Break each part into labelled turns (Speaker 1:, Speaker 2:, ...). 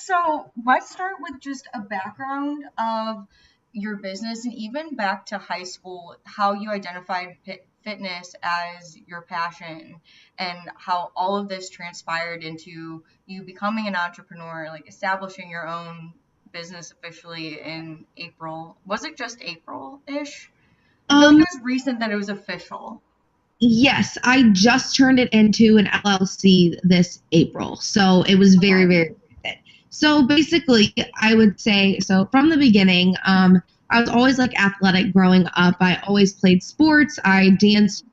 Speaker 1: So let's start with just a background of your business and even back to high school, how you identified fitness as your passion and how all of this transpired into you becoming an entrepreneur, like establishing your own business officially in April. Was it just April-ish? I feel like it was recent that it was official.
Speaker 2: Yes, I just turned it into an LLC this April. So it was very, very recent. So basically, I would say, so from the beginning, I was always like athletic growing up. I always played sports. I danced,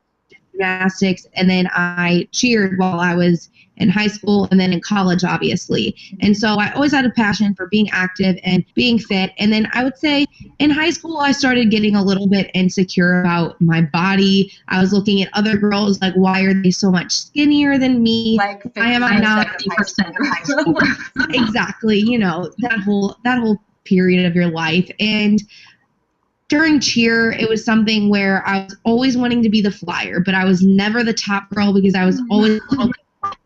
Speaker 2: gymnastics, and then I cheered while I was in high school and then in college, obviously. And so I always had a passion for being active and being fit. And then I would say in high school, I started getting a little bit insecure about my body. I was looking at other girls like, why are they so much skinnier than me?
Speaker 1: Like
Speaker 2: Why am I not 50% of high school? Exactly. You know, that whole period of your life. And during cheer, it was something where I was always wanting to be the flyer, but I was never the top girl because I was always a little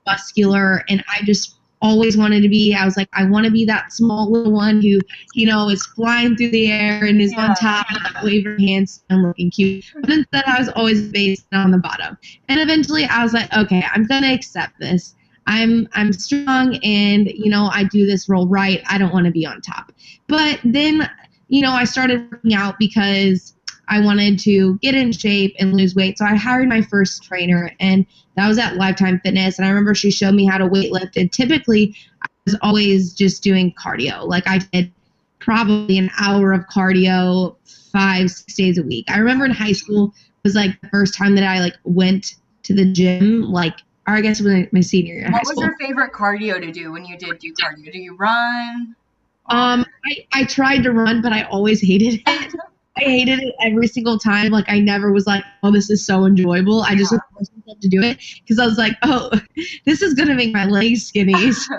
Speaker 2: muscular, and I just always wanted to be, I was like, I want to be that small little one who, you know, is flying through the air and is on top and waving her hands and looking cute. But instead, I was always based on the bottom. And eventually I was like, okay, I'm going to accept this. I'm strong and, you know, I do this role right. I don't want to be on top. But then, you know, I started working out because I wanted to get in shape and lose weight. So I hired my first trainer, and that was at Lifetime Fitness. And I remember she showed me how to weight lift. And typically I was always just doing cardio. Like I did probably an hour of cardio 5-6 days a week. I remember in high school was like the first time that I like went to the gym, like, or I guess it was my senior year of high school.
Speaker 1: What was your favorite cardio to do when you did do cardio? Do you run?
Speaker 2: I tried to run, but I always hated it. I hated it every single time. Like I never was like, oh, this is so enjoyable. I just forced myself to do it because I was like, oh, this is gonna make my legs skinny. So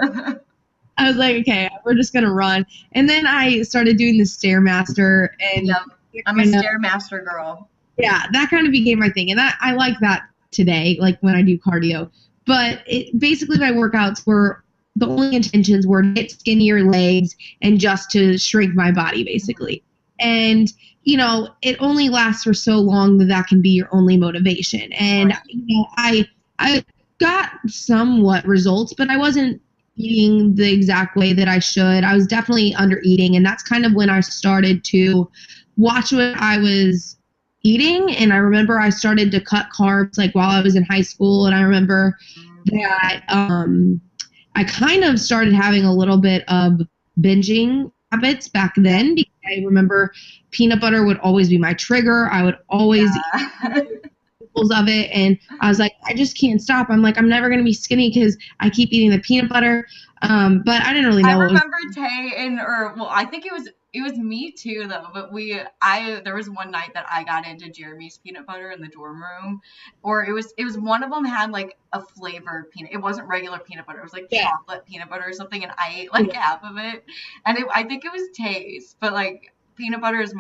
Speaker 2: I was like, okay, we're just gonna run. And then I started doing the Stairmaster, and
Speaker 1: I'm a Stairmaster girl.
Speaker 2: Yeah, that kind of became my thing, and I like that today, like when I do cardio. But basically, my workouts were, the only intentions were to get skinnier legs and just to shrink my body, basically. And, you know, it only lasts for so long that can be your only motivation. And, you know, I got somewhat results, but I wasn't eating the exact way that I should. I was definitely under eating. And that's kind of when I started to watch what I was eating. And I remember I started to cut carbs like while I was in high school. And I remember that I kind of started having a little bit of binging habits back then, because I remember peanut butter would always be my trigger. I would always eat of it, and I was like, I just can't stop. I'm like, I'm never going to be skinny because I keep eating the peanut butter. But I didn't really know.
Speaker 1: I remember Tay I think it was me too though, but there was one night that I got into Jeremy's peanut butter in the dorm room, or it was one of them had like a flavored peanut. It wasn't regular peanut butter. It was like chocolate peanut butter or something, and I ate like half of it, and I think it was Tay's, but like peanut butter is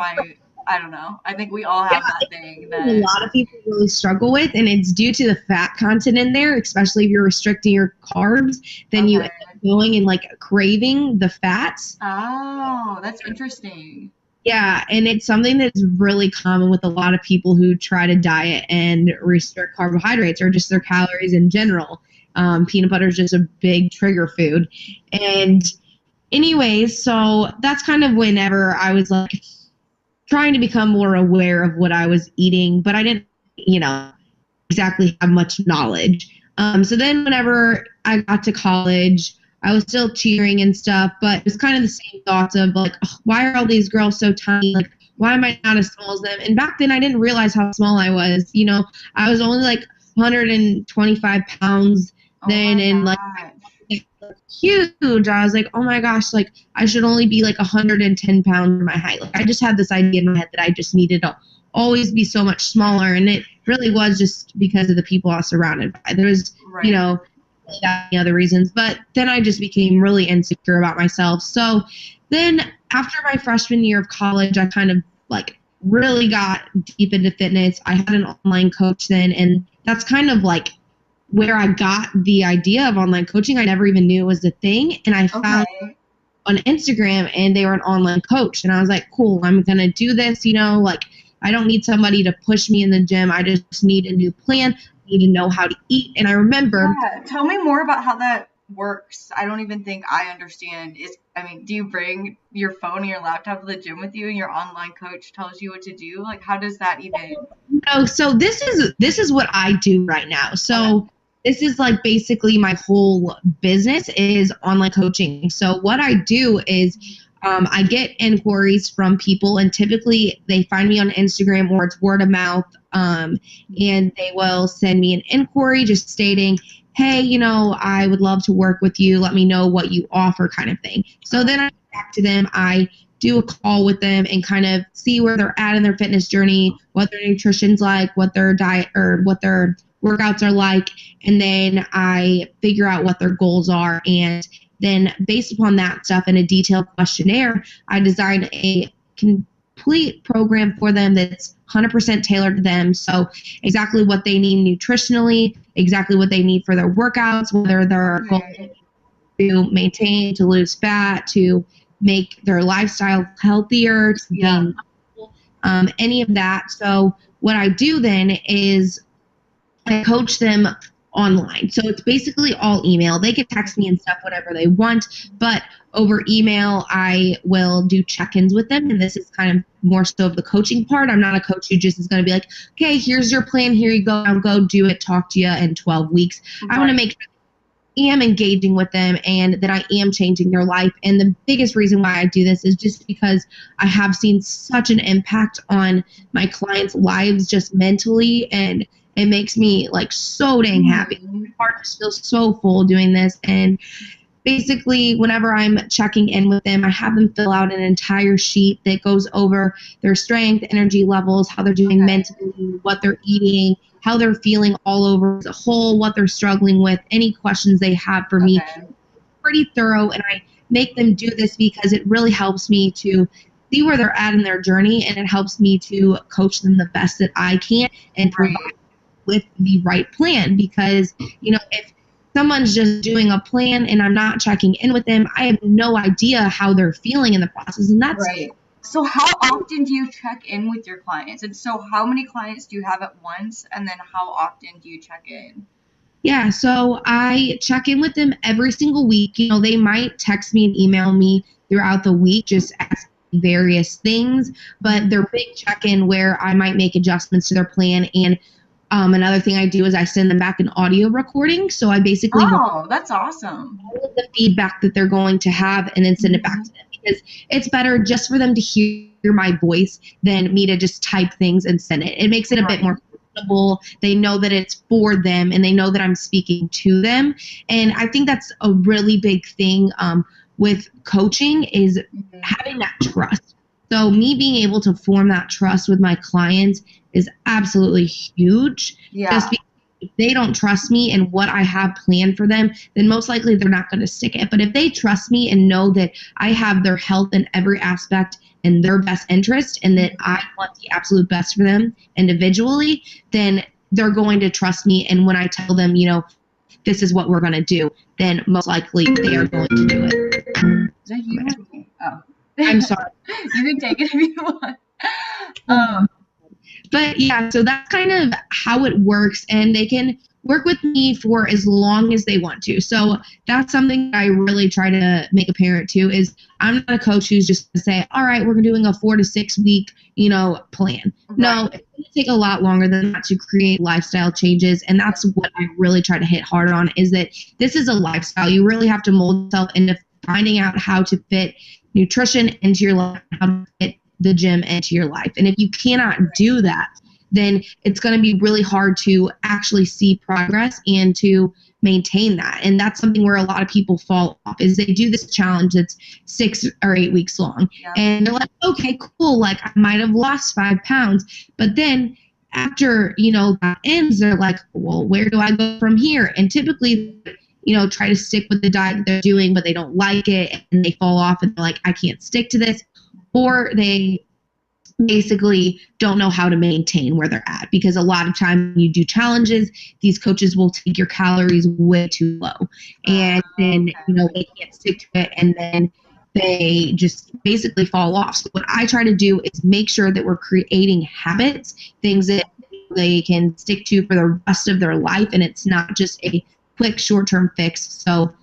Speaker 1: I don't know. I think we all have that thing that
Speaker 2: a lot of people really struggle with, and it's due to the fat content in there, especially if you're restricting your carbs, then you end up going and like craving the fats.
Speaker 1: Oh, that's interesting.
Speaker 2: Yeah, and it's something that's really common with a lot of people who try to diet and restrict carbohydrates or just their calories in general. Peanut butter is just a big trigger food. And anyways, so that's kind of whenever I was like trying to become more aware of what I was eating, but I didn't, you know, exactly have much knowledge. So then whenever I got to college, I was still cheering and stuff, but it was kind of the same thoughts of like, oh, why are all these girls so tiny? Like, why am I not as small as them? And back then I didn't realize how small I was. You know, I was only like 125 pounds then, and like huge. I was like, oh my gosh, like I should only be like 110 pounds for my height. Like I just had this idea in my head that I just needed to always be so much smaller, and it really was just because of the people I was surrounded by. There was, you know, any other reasons, but then I just became really insecure about myself. So then after my freshman year of college, I kind of like really got deep into fitness. I had an online coach then, and that's kind of like where I got the idea of online coaching. I never even knew it was a thing, and I found on Instagram and they were an online coach. And I was like, cool, I'm going to do this, like I don't need somebody to push me in the gym. I just need a new plan. I need to know how to eat. And I remember.
Speaker 1: Yeah, tell me more about how that works. I don't even think I understand. Do you bring your phone and your laptop to the gym with you and your online coach tells you what to do? Like, how does that even?
Speaker 2: No, so this is what I do right now. So
Speaker 1: Okay.
Speaker 2: this is like basically my whole business is online coaching. So what I do is I get inquiries from people, and typically they find me on Instagram or it's word of mouth, and they will send me an inquiry just stating, hey, I would love to work with you. Let me know what you offer, kind of thing. So then I get back to them. I do a call with them and kind of see where they're at in their fitness journey, what their nutrition's like, what their diet or what their workouts are like. And then I figure out what their goals are. And then based upon that stuff and a detailed questionnaire, I design a complete program for them that's 100% tailored to them. So exactly what they need nutritionally, exactly what they need for their workouts, whether they're going to maintain, to lose fat, to make their lifestyle healthier, to gain any of that. So what I do then is I coach them online. So it's basically all email. They can text me and stuff, whatever they want, but over email, I will do check-ins with them. And this is kind of more so of the coaching part. I'm not a coach who just is going to be like, okay, here's your plan. Here you go. I'll go do it. Talk to you in 12 weeks. Right. I want to make sure I am engaging with them and that I am changing their life. And the biggest reason why I do this is just because I have seen such an impact on my clients' lives just mentally, and it makes me like so dang happy. My heart just feels so full doing this. And basically, whenever I'm checking in with them, I have them fill out an entire sheet that goes over their strength, energy levels, how they're doing mentally, what they're eating, how they're feeling all over as a whole, what they're struggling with, any questions they have for me. Pretty thorough, and I make them do this because it really helps me to see where they're at in their journey, and it helps me to coach them the best that I can and provide with the right plan. Because, if someone's just doing a plan and I'm not checking in with them, I have no idea how they're feeling in the process. And that's
Speaker 1: right. So how often do you check in with your clients? And so how many clients do you have at once? And then how often do you check in?
Speaker 2: Yeah, so I check in with them every single week. They might text me and email me throughout the week, just asking various things, but they're big check-in where I might make adjustments to their plan. And another thing I do is I send them back an audio recording. So I basically
Speaker 1: that's awesome.
Speaker 2: All of the feedback that they're going to have and then send it back to them, because it's better just for them to hear my voice than me to just type things and send it. It makes it a bit more personable. They know that it's for them and they know that I'm speaking to them. And I think that's a really big thing with coaching is having that trust. So me being able to form that trust with my clients is absolutely huge.
Speaker 1: Yeah.
Speaker 2: Just because if they don't trust me and what I have planned for them, then most likely they're not going to stick it. But if they trust me and know that I have their health in every aspect in their best interest and that I want the absolute best for them individually, then they're going to trust me. And when I tell them, this is what we're going to do, then most likely they are going to do it.
Speaker 1: Is that you? Oh.
Speaker 2: I'm sorry.
Speaker 1: You can take it if you want.
Speaker 2: But yeah, so that's kind of how it works, and they can work with me for as long as they want to. So that's something I really try to make apparent too, is I'm not a coach who's just going to say, all right, we're doing a 4 to 6 week, plan. Right. No, it's going to take a lot longer than that to create lifestyle changes. And that's what I really try to hit hard on, is that this is a lifestyle. You really have to mold yourself into finding out how to fit nutrition into your life, how to fit the gym into your life. And if you cannot do that, then it's going to be really hard to actually see progress and to maintain that. And that's something where a lot of people fall off, is they do this challenge that's 6 or 8 weeks long. Yeah. And they're like, okay, cool. Like I might have lost 5 pounds. But then after, that ends, they're like, well, where do I go from here? And typically, try to stick with the diet they're doing, but they don't like it and they fall off and they're like, I can't stick to this. Or they basically don't know how to maintain where they're at, because a lot of time when you do challenges, these coaches will take your calories way too low, and then they can't stick to it, and then they just basically fall off. So what I try to do is make sure that we're creating habits, things that they can stick to for the rest of their life, and it's not just a quick short-term fix. So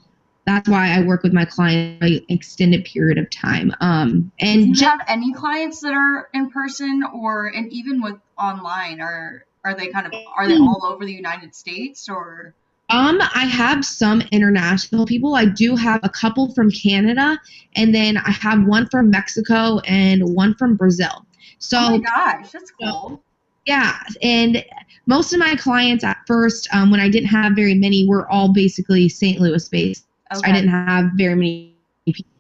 Speaker 2: that's why I work with my client for an extended period of time.
Speaker 1: Do you have any clients that are in person and even with online, or are they all over the United States, or?
Speaker 2: I have some international people. I do have a couple from Canada, and then I have one from Mexico and one from Brazil. So,
Speaker 1: oh my gosh, that's cool.
Speaker 2: Yeah, and most of my clients at first, when I didn't have very many, were all basically St. Louis based.
Speaker 1: Okay.
Speaker 2: I didn't have very many people.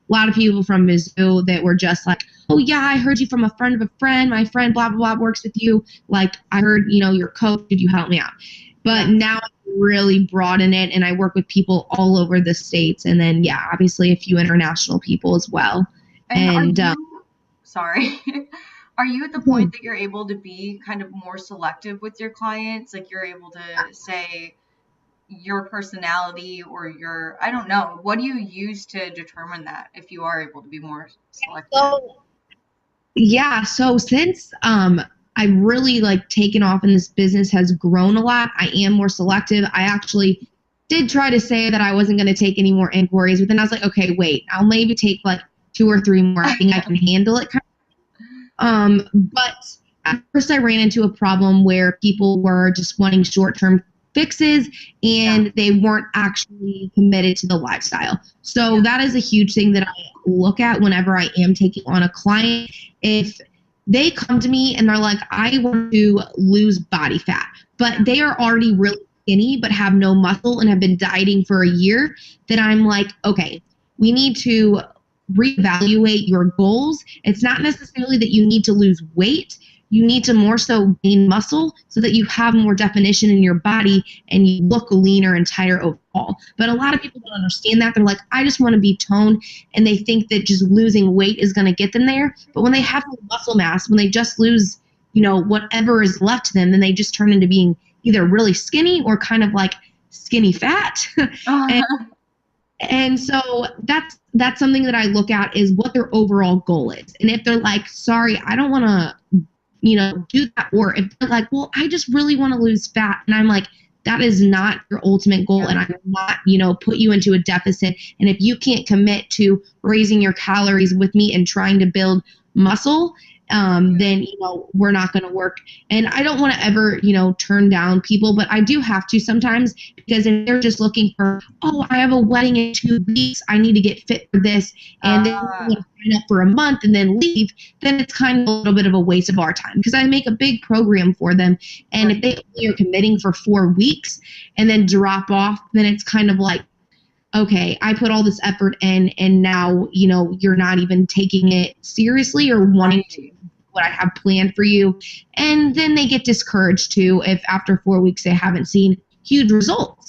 Speaker 2: A lot of people from Mizzou that were just like, oh yeah, I heard you from a friend of a friend. My friend blah blah blah works with you. Like, I heard, your coach. Could you help me out? But now I really broaden it, and I work with people all over the states, and then obviously a few international people as well.
Speaker 1: And sorry. Are you at the point that you're able to be kind of more selective with your clients? Like, you're able to say your personality or I don't know, what do you use to determine that, if you are able to be more selective?
Speaker 2: So since I've really taken off and this business has grown a lot, I am more selective. I actually did try to say that I wasn't going to take any more inquiries, but then I was like, okay, wait, I'll maybe take 2 or 3 more. I think I can handle it. But at first I ran into a problem where people were just wanting short-term fixes, and they weren't actually committed to the lifestyle. So that is a huge thing that I look at whenever I am taking on a client. If they come to me and they're like, I want to lose body fat, but they are already really skinny but have no muscle and have been dieting for a year, then I'm like, okay, we need to reevaluate your goals. It's not necessarily that you need to lose weight. You need to more so gain muscle so that you have more definition in your body and you look leaner and tighter overall. But a lot of people don't understand that. They're like, I just want to be toned, and they think that just losing weight is going to get them there. But when they have no muscle mass, when they just lose, whatever is left to them, then they just turn into being either really skinny or kind of like skinny fat. And so that's something that I look at, is what their overall goal is. And if they're like, sorry, I don't want to do that. Or if they're like, well, I just really want to lose fat. And I'm like, that is not your ultimate goal. And I will not, put you into a deficit. And if you can't commit to raising your calories with me and trying to build muscle, then, we're not going to work. And I don't want to ever, turn down people, but I do have to sometimes, because if they're just looking for, oh, I have a wedding in 2 weeks, I need to get fit for this, and then sign up for a month and then leave, then it's kind of a little bit of a waste of our time, because I make a big program for them. And if they only are committing for 4 weeks and then drop off, then it's kind of like, okay, I put all this effort in, and now, you're not even taking it seriously or wanting to what I have planned for you. And then they get discouraged too if after 4 weeks they haven't seen huge results.